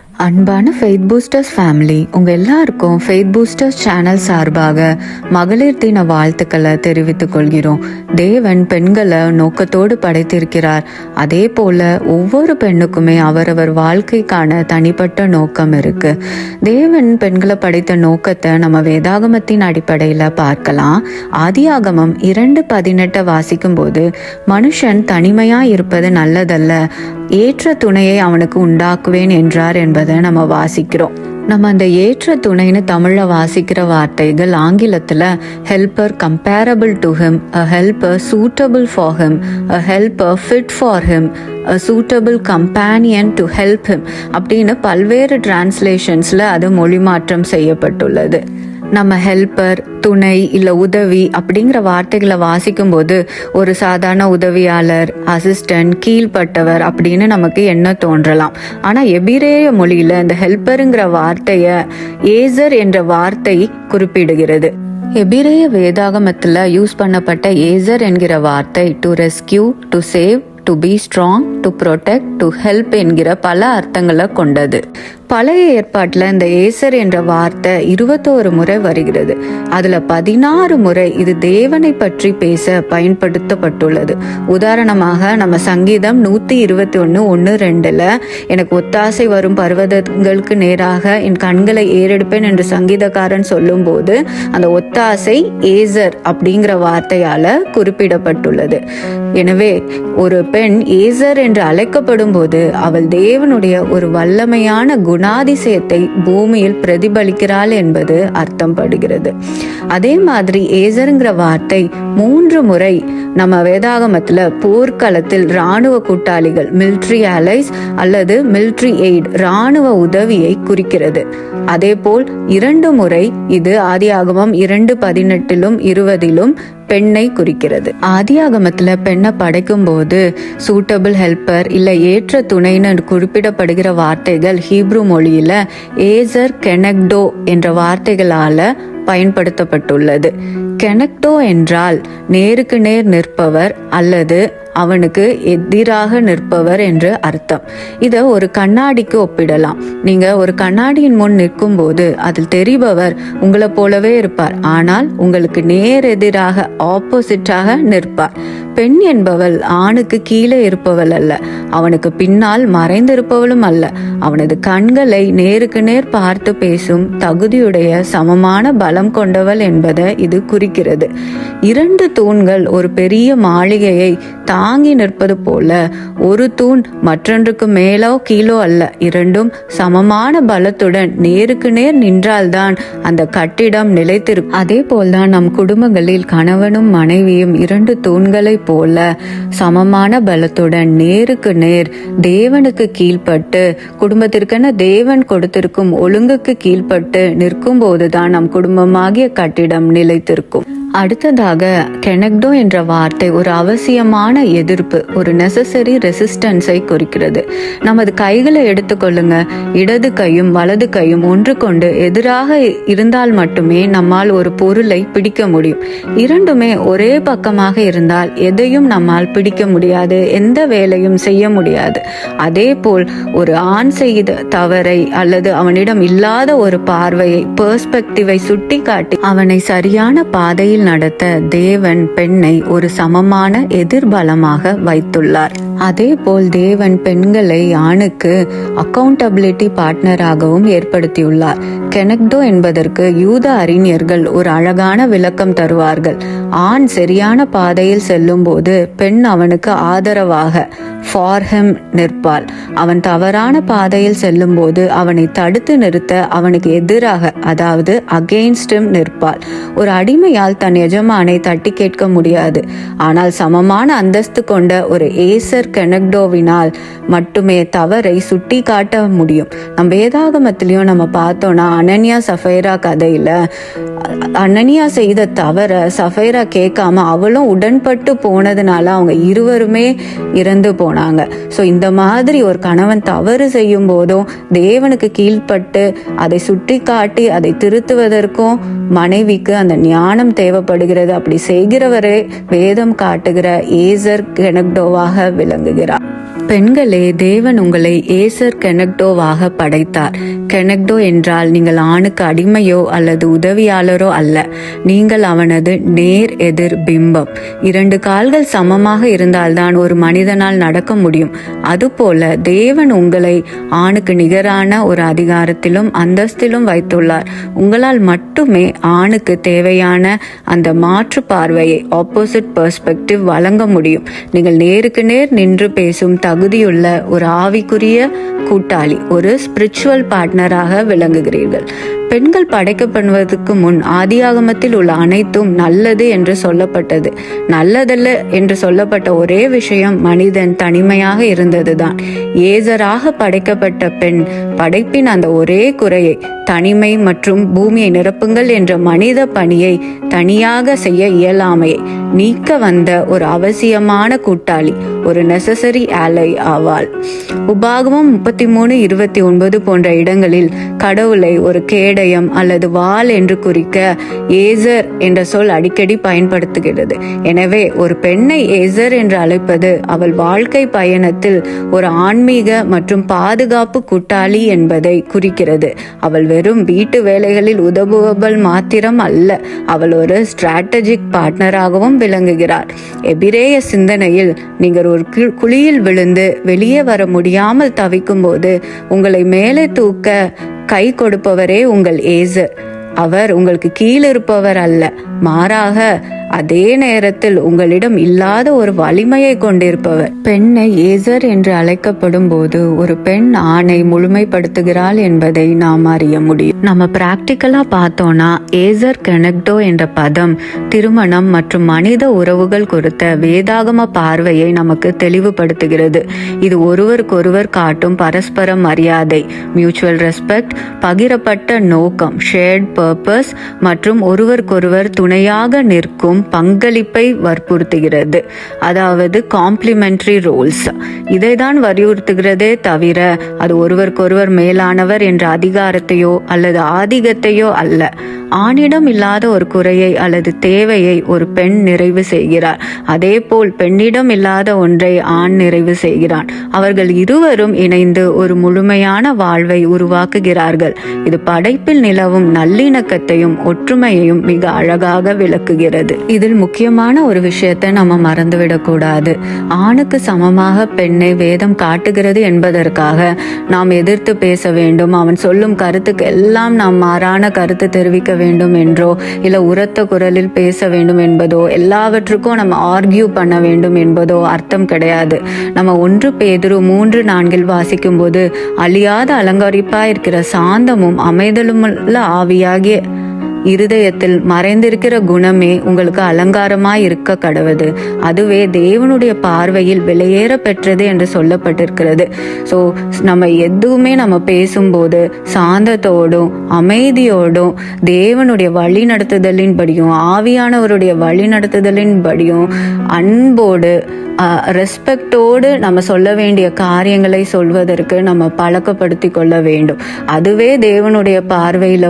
அன்பான faith boosters family, உங்கள் எல்லாருக்கும் ஃபெய்த் பூஸ்டர்ஸ் சேனல் சார்பாக மகளிர் தின வாழ்த்துக்களை தெரிவித்துக் கொள்கிறோம். தேவன் பெண்களை நோக்கத்தோடு படைத்திருக்கிறார். அதே போல ஒவ்வொரு பெண்ணுக்குமே அவரவர் வாழ்க்கைக்கான தனிப்பட்ட நோக்கம் இருக்கு. தேவன் பெண்களை படைத்த நோக்கத்தை நம்ம வேதாகமத்தின் அடிப்படையில் பார்க்கலாம். ஆதியாகமம் 2:18 வாசிக்கும் போது, மனுஷன் தனிமையா இருப்பது நல்லதல்ல, ஏற்ற துணையை அவனுக்கு உண்டாக்குவேன் என்றார் என்பதை நம்ம வாசிக்கிறோம். நம்ம அந்த ஏற்ற துணைன்னு தமிழ்ல வாசிக்கிற வார்த்தைகள் ஆங்கிலத்துல helper comparable to him, a helper suitable for him, a helper fit for him, a suitable companion to help him அப்படின்னு பல்வேறு டிரான்ஸ்லேஷன்ஸ்ல அது மொழி மாற்றம் செய்யப்பட்டுள்ளது. நம்ம ஹெல்பர், துணை இல்லை உதவி அப்படிங்கிற வார்த்தைகளை வாசிக்கும் போது ஒரு சாதாரண உதவியாளர், அசிஸ்டன்ட், கீழ்பட்டவர் அப்படின்னு நமக்கு என்ன தோன்றலாம். ஆனால் எபிரேய மொழியில இந்த ஹெல்பருங்கிற வார்த்தையை ஏசர் என்ற வார்த்தை குறிப்பிடுகிறது. எபிரேய வேதாகமத்தில் யூஸ் பண்ணப்பட்ட ஏசர் என்கிற வார்த்தை to rescue, to save, to be strong, to protect, to help என்கிற பல அர்த்தங்களை கொண்டது. பழைய ஏற்பாட்டில் இந்த ஏசர் என்ற வார்த்தை 21 முறை வருகிறது. அதுல 16 முறை இது தேவனை பற்றி பேச பயன்படுத்தப்பட்டுள்ளது. உதாரணமாக நம்ம சங்கீதம் 121:1-2 எனக்கு ஒத்தாசை வரும் பர்வதங்களுக்கு நேராக என் கண்களை ஏறெடுப்பேன் என்று சங்கீதக்காரன் சொல்லும் போது அந்த ஒத்தாசை ஏசர் அப்படிங்கிற வார்த்தையால குறிப்பிடப்பட்டுள்ளது. எனவே ஒரு பெண் ஏசர் என்று அழைக்கப்படும் போது அவள் தேவனுடைய ஒரு வல்லமையான குணாதிசயத்தை பூமியில் பிரதிபலிக்கிறாள் என்பது அர்த்தம் படுகிறது. அதே மாதிரி ஏசருங்கிற வார்த்தை 3 முறை நம்ம வேதாகமத்துல போர்க்களத்தில் இராணுவ கூட்டாளிகள், மிலிட்ரி அலைஸ் அல்லது மிலிட்ரி எய்ட், இராணுவ உதவியை குறிக்கிறது. அதே போல் 2 முறை இது ஆதியாகமம் 2:18-20 பெண்ணை குறிக்கிறது. ஆதியாகமத்துல பெண்ணை படைக்கும் போது சூட்டபிள் ஹெல்பர் இல்ல ஏற்ற துணைன்னு குறிப்பிடப்படுகிற வார்த்தைகள் ஹீப்ரு மொழியில ஏசர், கெனக்டோ என்ற வார்த்தைகளால பயன்படுத்தப்பட்டுள்ளது. கெனக்டோ என்றால் நேருக்கு நேர் நிற்பவர் அல்லது அவனுக்கு எதிராக நிற்பவர் என்று அர்த்தம். இத ஒரு கண்ணாடிக்கு ஒப்பிடலாம். நீங்க ஒரு கண்ணாடியின் முன் நிற்கும் போது அதில் தெரிபவர் உங்களை போலவே இருப்பார், ஆனால் உங்களுக்கு நேர் எதிராக ஆப்போசிட்டாக நிற்பார். பெண் என்பவள் ஆணுக்கு கீழே இருப்பவள் அல்ல, அவனுக்கு பின்னால் மறைந்திருப்பவளும் அல்ல. அவனது கண்களை நேருக்கு நேர் பார்த்து பேசும் தகுதியுடைய சமமான பலம் கொண்டவள் என்பதை இது குறிக்கிறது. 2 தூண்கள் ஒரு பெரிய மாளிகையை தாங்கி நிற்பது போல ஒரு தூண் மற்றொன்றுக்கு மேலோ கீழோ அல்ல, இரண்டும் சமமான பலத்துடன் நேருக்கு நேர் நின்றால்தான் அந்த கட்டிடம் நிலைத்திருக்கும். அதே போல்தான் நம் குடும்பங்களில் கணவனும் மனைவியும் 2 தூண்களை போல சமமான பலத்துடன் நேருக்கு நேர் தேவனுக்கு கீழ்பட்டு குடும்பத்திற்கென தேவன் கொடுத்திருக்கும் ஒழுங்குக்கு கீழ்பட்டு நிற்கும் போதுதான் நம் குடும்பமாகிய கட்டிடம் நிலைத்திருக்கும். அடுத்ததாக கெனக்டோ என்ற வார்த்தை ஒரு அவசியமான எதிர்ப்பு, ஒரு நெசசரி ரெசிஸ்டன்ஸை குறிக்கிறது. நமது கைகளை எடுத்துக்கொள்ளுங்க. இடது கையும் வலது கையும் ஒன்று கொண்டு எதிராக இருந்தால் மட்டுமே நம்மால் ஒரு பொருளை பிடிக்க முடியும். இரண்டுமே ஒரே பக்கமாக இருந்தால் எதையும் நம்மால் பிடிக்க முடியாது, எந்த வேலையும் செய்ய முடியாது. அதே போல் ஒரு ஆண் செய்த தவறை அல்லது அவனிடம் இல்லாத ஒரு பார்வையை, பெர்ஸ்பெக்டிவை சுட்டி காட்டி அவனை சரியான பாதையில் நடத்த தேவன் பெண்ணை ஒரு சமமான எதிர்பலமாக வைத்துள்ளார். அதே போல் தேவன் பெண்களை ஆணுக்கு அக்கௌண்டபிலிட்டி பார்ட்னராகவும் ஏற்படுத்தியுள்ளார். கெனக்டோ என்பதற்கு யூத அறிஞர்கள் ஒரு அழகான விளக்கம் தருவார்கள். ஆண் சரியான பாதையில் செல்லும் போது பெண் அவனுக்கு ஆதரவாக ஃபார் ஹிம் நிற்பாள். அவன் தவறான பாதையில் செல்லும் போது அவனை தடுத்து நிறுத்த அவனுக்கு எதிராக, அதாவது அகெயின்ஸ்ட் ஹிம் நிற்பாள். ஒரு அடிமையால் தன் எஜமானை தட்டி கேட்க முடியாது. ஆனால் சமமான அந்தஸ்து கொண்ட ஒரு ஏசர் கெனக்டோவினால் மட்டுமே தவறை சுட்டி காட்ட முடியும். நம்ம வேதாகமத்திலையும் நம்ம பார்த்தோம்னா அனனியா சஃபைரா கதையில அனனியா செய்த தவற சஃபைரா கேட்காம அவளும் உடன்பட்டு போனதுனால அவங்க இருவருமே இறந்து போனாங்க. ஸோ இந்த மாதிரி ஒரு கணவன் தவறு செய்யும் போதும் தேவனுக்கு கீழ்பட்டு அதை சுட்டி காட்டி அதை திருத்துவதற்கும் மனைவிக்கு அந்த ஞானம் தேவைப்படுகிறது. அப்படி செய்கிறவரே வேதம் காட்டுகிற ஏசர் கெனக்டோவாக விளங்குகிறார். பெண்களே, தேவன் உங்களை ஏசர் கெனக்டோவாக படைத்தார். கெனக்டோ என்றால் நீங்கள் ஆணுக்கு அடிமையோ அல்லது உதவியாளரோ அல்ல. நீங்கள் அவனது நேர் எதிர் பிம்பம். 2 கால்கள் சமமாக இருந்தால்தான் ஒரு மனிதனால் நடக்க முடியும். அதுபோல தேவன் உங்களை ஆணுக்கு நிகரான ஒரு அதிகாரத்திலும் அந்தஸ்திலும் வைத்துள்ளார். உங்களால் மட்டுமே ஆணுக்கு தேவையான அந்த மாற்று பார்வையை, ஆப்போசிட் பெர்ஸ்பெக்டிவ் வழங்க முடியும். நீங்கள் நேருக்கு நேர் நின்று பேசும் தகுதியுள்ள ஒரு ஆவிக்குரிய கூட்டாளி, ஒரு ஸ்பிரிச்சுவல் பார்ட்னராக விளங்குகிறீர்கள். பெண்கள் படைக்கப்படுவதற்கு முன் ஆதியாகமத்தில் உள்ள அனைத்தும் நல்லது என்று சொல்லப்பட்டது. நல்லதல்ல என்று சொல்லப்பட்ட ஒரே விஷயம் மனிதன் தனிமையாக இருந்ததுதான். ஏசராக படைக்கப்பட்ட பெண் படைப்பின் அந்த ஒரே குறையை, தனிமை மற்றும் பூமியை நிரப்புங்கள் என்ற மனித பணியை தனியாக செய்ய இயலாமையை நீக்க வந்த ஒரு அவசியமான கூட்டாளி, ஒரு நெசசரி ஆலை ஆவாள். உபாகமம் 33:29 போன்ற இடங்களில் கடவுளை ஒரு கேடயம் அல்லது வாள் என்று குறிக்க ஏசர் என்ற சொல் அடிக்கடி பயன்படுத்துகிறது. எனவே ஒரு பெண்ணை ஏசர் என்று அழைப்பது அவள் வாழ்க்கை பயணத்தில் ஒரு ஆன்மீக மற்றும் பாதுகாப்பு கூட்டாளி என்பதை குறிக்கிறது. அவள் வெறும் வீட்டு வேலைகளில் உதவுபவள் மாத்திரம் அல்ல, அவள் ஒரு ஸ்ட்ராட்டஜிக் பார்ட்னராகவும் விளங்குகிறார். எபிரேய சிந்தனையில் நீங்கள் ஒரு குழியில் விழுந்து வெளியே வர முடியாமல் தவிக்கும் போது உங்களை மேலே தூக்க கை கொடுப்பவரே உங்கள் ஏசர். அவர் உங்களுக்கு கீழிருப்பவர் அல்ல, மாறாக அதே நேரத்தில் உங்களிடம் இல்லாத ஒரு வலிமையை கொண்டிருப்பவர். பெண்ணை ஏசர் என்று அழைக்கப்படும் போது ஒரு பெண் ஆணை முழுமைப்படுத்துகிறாள் என்பதை நாம் அறிய முடியும். நம்ம பிராக்டிக்கலா பார்த்தோம்னா ஏசர் கெனக்டோ என்ற பதம் திருமணம் மற்றும் மனித உறவுகள் குறித்த வேதாகம பார்வையை நமக்கு தெளிவுபடுத்துகிறது. இது ஒருவருக்கொருவர் காட்டும் பரஸ்பர மரியாதை, மியூச்சுவல் ரெஸ்பெக்ட், பகிரப்பட்ட நோக்கம், ஷேர்ட் பர்பஸ் மற்றும் ஒருவருக்கொருவர் துணையாக நிற்கும் பங்களிப்பை வற்புறுத்துகிறது. அதாவது காம்ப்ளிமெண்டரி ரோல்ஸ். இதைதான் வலியுறுத்துகிறதே தவிர அது ஒருவருக்கொருவர் மேலானவர் என்ற அதிகாரத்தையோ அல்லது ஆதிக்கத்தையோ அல்ல. ஆணிடம் இல்லாத ஒரு குறையை அல்லது தேவையை ஒரு பெண் நிறைவு செய்கிறார். அதே போல் பெண்ணிடம் இல்லாத ஒன்றை ஆண் நிறைவு செய்கிறான். அவர்கள் இருவரும் இணைந்து ஒரு முழுமையான வாழ்வை உருவாக்குகிறார்கள். இது படைப்பில் நிலவும் நல்லிணக்கத்தையும் ஒற்றுமையையும் மிக அழகாக விளக்குகிறது. இதில் முக்கியமான ஒரு விஷயத்தை நம்ம மறந்துவிடக்கூடாது. ஆணுக்கு சமமாக பெண்ணை வேதம் காட்டுகிறது என்பதற்காக நாம் எதிர்த்து பேச வேண்டும், அவன் சொல்லும் கருத்துக்கு எல்லாம் நாம் மாறான கருத்து தெரிவிக்க வேண்டும் என்றோ, இல்ல உரத்த குரலில் பேச வேண்டும் என்பதோ, எல்லாவற்றுக்கும் நம்ம ஆர்கியூ பண்ண வேண்டும் என்பதோ அர்த்தம் கிடையாது. நம்ம 1 பேதுரு 3:4 வாசிக்கும் போது அழியாத அலங்கரிப்பா இருக்கிற சாந்தமும் அமைதலுமுள்ள ஆவியாகிய இருதயத்தில் மறைந்திருக்கிற குணமே உங்களுக்கு அலங்காரமாய் இருக்க கடவுது. அதுவே தேவனுடைய பார்வையில் விலையேற பெற்றது என்று சொல்லப்பட்டிருக்கிறது. ஸோ நம்ம எதுவுமே நம்ம பேசும்போது சாந்தத்தோடும் அமைதியோடும் தேவனுடைய வழி நடத்துதலின்படியும் ஆவியானவருடைய வழி நடத்துதலின்படியும் அன்போடு ரெஸ்பெக்டோடு நம்ம சொல்ல வேண்டிய காரியங்களை சொல்வதற்கு நம்ம பழக்கப்படுத்தி கொள்ள வேண்டும். அதுவே தேவனுடைய பார்வையில்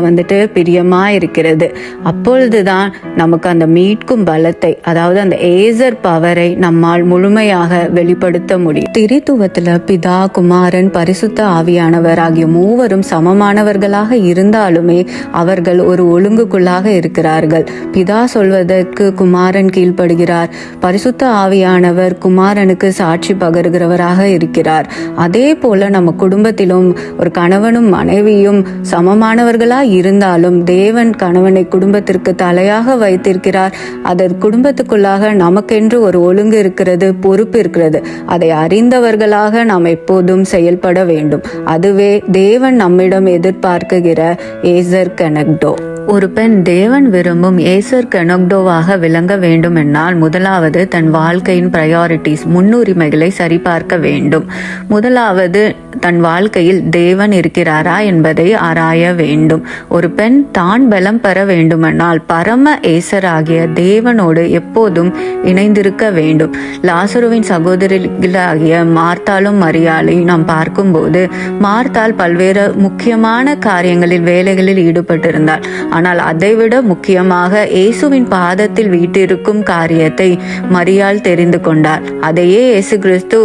பிரியமா இருக்கிறது. அப்பொழுதுதான் நமக்கு அந்த மீட்கும் பலத்தை, அதாவது அந்த ஏசர் பவரை நம்மால் முழுமையாக வெளிப்படுத்த முடியும். திரித்துவத்துல பிதா, குமாரன், பரிசுத்த ஆவியானவர் ஆகிய மூவரும் சமமானவர்களாக இருந்தாலுமே அவர்கள் ஒரு ஒழுங்குக்குள்ளாக இருக்கிறார்கள். பிதா சொல்வதற்கு குமாரன் கீழ்ப்படுகிறார். பரிசுத்த ஆவியானவர் குமாரனுக்கு சாட்சி பகருகிறவராக இருக்கிறார். அதே போல நம்ம குடும்பத்திலும் ஒரு கணவனும் மனைவியும் சமமானவர்களா இருந்தாலும் தேவன் கணவனை குடும்பத்திற்கு தலையாக வைத்திருக்கிறார். அதன் குடும்பத்துக்குள்ளாக நமக்கென்று ஒரு ஒழுங்கு இருக்கிறது, பொறுப்பு இருக்கிறது. அதை அறிந்தவர்களாக நாம் எப்போதும் செயல்பட வேண்டும். அதுவே தேவன் நம்மிடம் எதிர்பார்க்குகிற ஏசர் கெனக்டோ. ஒரு பெண் தேவன் விரும்பும் ஏசர் கெனக்டோவாக விளங்க வேண்டும் என்னால் முதலாவது தன் வாழ்க்கையின் பிரையாரிட்டிஸ், முன்னுரிமைகளை சரிபார்க்க வேண்டும். முதலாவது தன் வாழ்க்கையில் தேவன் இருக்கிறாரா என்பதை ஆராய வேண்டும். ஒரு பெண் தான் பலம் பெற வேண்டுமென்றால் பரம ஏசராகிய தேவனோடு எப்போதும் இணைந்திருக்க வேண்டும். லாசருவின் சகோதரிகளாகிய மார்த்தாலும் மரியாளையும் நாம் பார்க்கும்போது மார்த்தாள் பல்வேறு முக்கியமான காரியங்களில் வேலைகளில் ஈடுபட்டிருந்தாள். ஆனால் அதைவிட முக்கியமாக இயேசுவின் பாதத்தில் வீட்டிருக்கும் காரியத்தை மரியாள் தெரிந்து கொண்டார். அதையே இயேசு கிறிஸ்து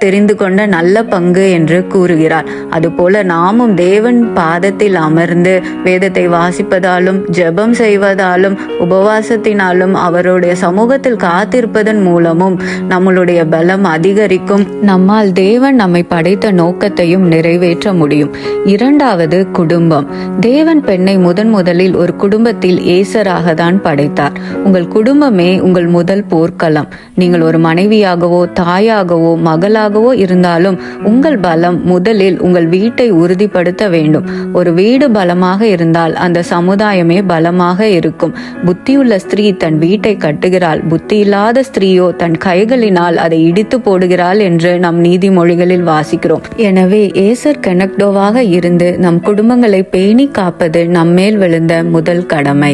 தெரிந்து கொண்ட நல்ல பங்கு என்று கூறுகிறார். அதுபோல நாமும் தேவன் பாதத்தில் அமர்ந்து வேதத்தை வாசிப்பதாலும் ஜெபம் செய்வதாலும் உபவாசத்தினாலும் அவருடைய சமூகத்தில் காத்திருப்பதன் மூலமும் நம்மளுடைய பலம் அதிகரிக்கும். நம்மால் தேவன் நம்மை படைத்த நோக்கத்தையும் நிறைவேற்ற முடியும். இரண்டாவது, குடும்பம். தேவன் பெண்ணை முதலில் ஒரு குடும்பத்தில் ஏசராக தான் படைத்தார். உங்கள் குடும்பமே உங்கள் முதல் போர்க்களம். நீங்கள் ஒரு மனைவியாகவோ தாயாகவோ மகளாகவோ இருந்தாலும் உங்கள் பலம் முதலில் உங்கள் வீட்டை உறுதிப்படுத்த வேண்டும். ஒரு வீடு பலமாக இருந்தால் அந்த சமுதாயமே பலமாக இருக்கும். புத்தியுள்ள ஸ்திரீ தன் வீட்டை கட்டுகிறாள், புத்தி இல்லாத ஸ்திரீயோ தன் கைகளினால் அதை இடித்து போடுகிறாள் என்று நம் நீதிமொழிகளில் வாசிக்கிறோம். எனவே ஏசர் கெனக்டோவாக இருந்து நம் குடும்பங்களை பேணி காப்பது நம்மேல் விழுந்த முதல் கடமை.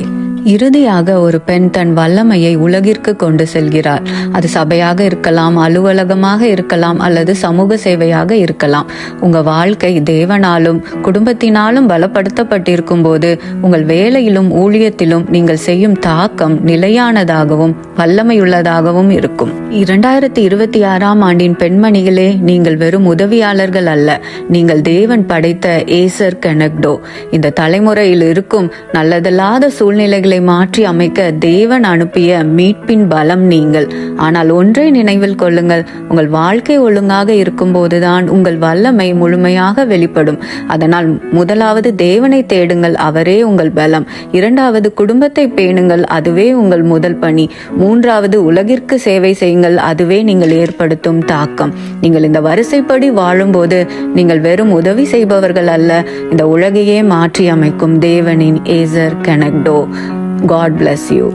இறுதியாக ஒரு பெண் தன் வல்லமையை உலகிற்கு கொண்டு செல்கிறார். அது சபையாக இருக்கலாம், அலுவலகமாக இருக்கலாம், அல்லது சமூக சேவையாக இருக்கலாம். உங்க வாழ்க்கை தேவனாலும் குடும்பத்தினாலும் பலப்படுத்தப்பட்டிருக்கும் போது உங்கள் வேலையிலும் ஊழியத்திலும் நீங்கள் செய்யும் தாக்கம் நிலையானதாகவும் வல்லமையுள்ளதாகவும் இருக்கும். 2026ஆம் ஆண்டின் பெண்மணிகளே, நீங்கள் வெறும் உதவியாளர்கள் அல்ல, நீங்கள் தேவன் படைத்த ஏசர் கெனக்டோ. இந்த தலைமுறையில் இருக்கும் நல்லதல்லாத சூழ்நிலைகளை மாற்றி அமைக்க தேவன் அனுப்பிய மீட்பின் பலம் நீங்கள். ஆனால் ஒன்றை நினைவில் கொள்ளுங்கள், உங்கள் வாழ்க்கை ஒழுங்காக இருக்கும் போதுதான் உங்கள் வல்லமை முழுமையாக வெளிப்படும். அதனால் முதலாவது தேவனை தேடுங்கள், அவரே உங்கள் பலம். இரண்டாவது குடும்பத்தை பேணுங்கள், அதுவே உங்கள் முதல் பணி. மூன்றாவது உலகிற்கு சேவை செய்யுங்கள், அதுவே நீங்கள் ஏற்படுத்தும் தாக்கம். நீங்கள் இந்த வரிசைப்படி வாழும்போது நீங்கள் வெறும் உதவி செய்பவர்கள் அல்ல, இந்த உலகையே மாற்றி அமைக்கும் தேவனின் ஏசர் கெனக்டோ. God bless you.